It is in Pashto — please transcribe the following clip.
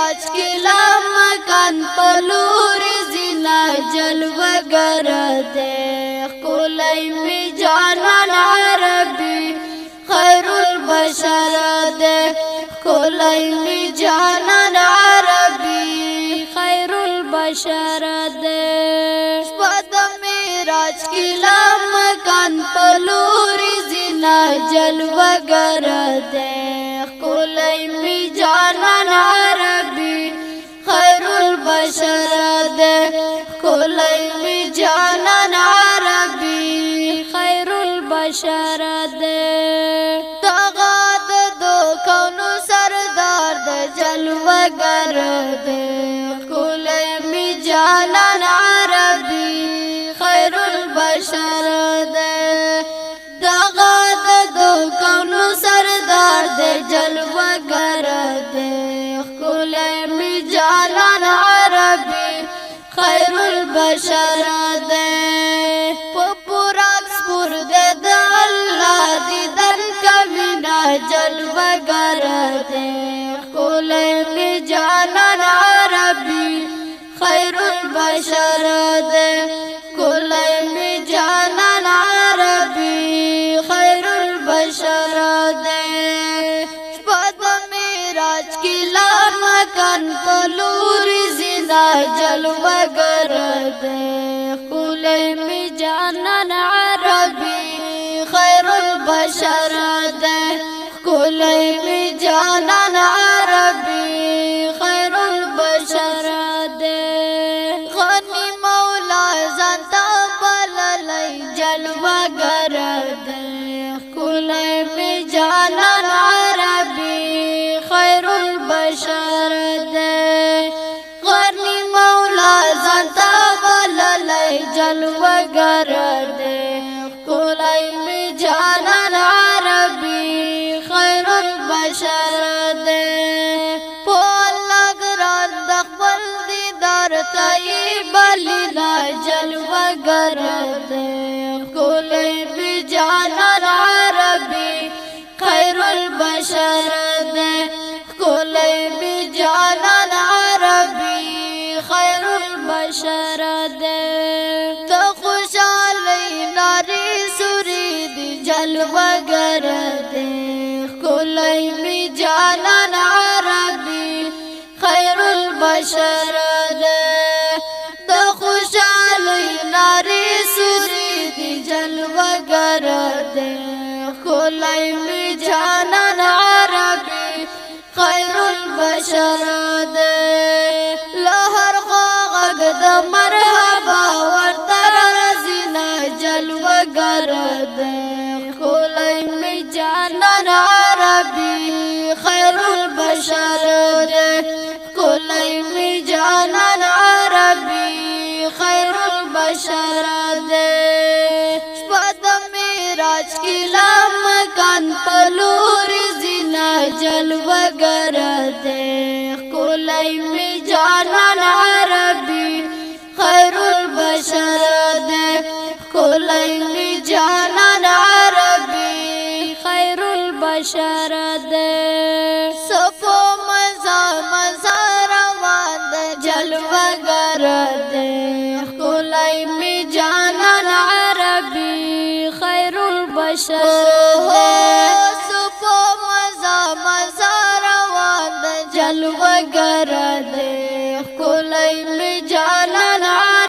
میراج کی لامکان پلور زینا جلوگر دے کولی می جانان عربی خیر البشر دے کولی می جانان عربی خیر البشر دے شپد میراج کی لامکان پلور زینا جلوگر دے کولی می جانان عربی خیر البشر دے کولی می جانان عربی خیر البشر دے تغاد دو کونو سردار دے جلوگر دے کولی می جانان عربی خیر البشر دے تغاد دو کونو سردار دے جلوگر دے کولی می جانان عربی خیر البشر دے پپوراک سپور دے دا اللہ دی در کمینا جلوگر دے کولی می جانان عربی خیر البشر دے کولی می جانان عربی خیر البشر دے شپد میراج کی لامکان پلور زینا جلوگر دے کولی می جانان عربی خیر البشر دے کولی می جانان عربی خیر البشر دے غنی مولا زنتا بللی جلوگر دے کولی می جانان عربی خیر البشر دے غنی مولا زنتا بللی جلوگر دے کولی می جانان عربی خیر البشر دے پولا گران دخبل دیدار تایی بلینا جلوگر دے کولی می جانان عربی خیر البشر دے کولی می جانان عربی خیر البشر دے تو خوشالی ناری سوری دی جلوگر دے کولی می جانان عربی خیر البشر دے تو خوشالی ناری سوری دی جلوگر دے کولی می جانان عربی خیر البشر دے لہر غاغ دا مرحبا ورطر رزینا جلوگر دے کولی می جانان عربی خیر البشر دے کولی می جانان عربی خیر البشر دے شپد میراج کی لامکان پلور زینا جلوگر دے کولی می جانان عربی خیر البشر دے کولی می جانان عربی خیر البشر دے صفو مزا مزا روان دے جلوگر دے کولی می جانان عربی خیر البشر دے صفو مزا مزا روان دے جلوگر دے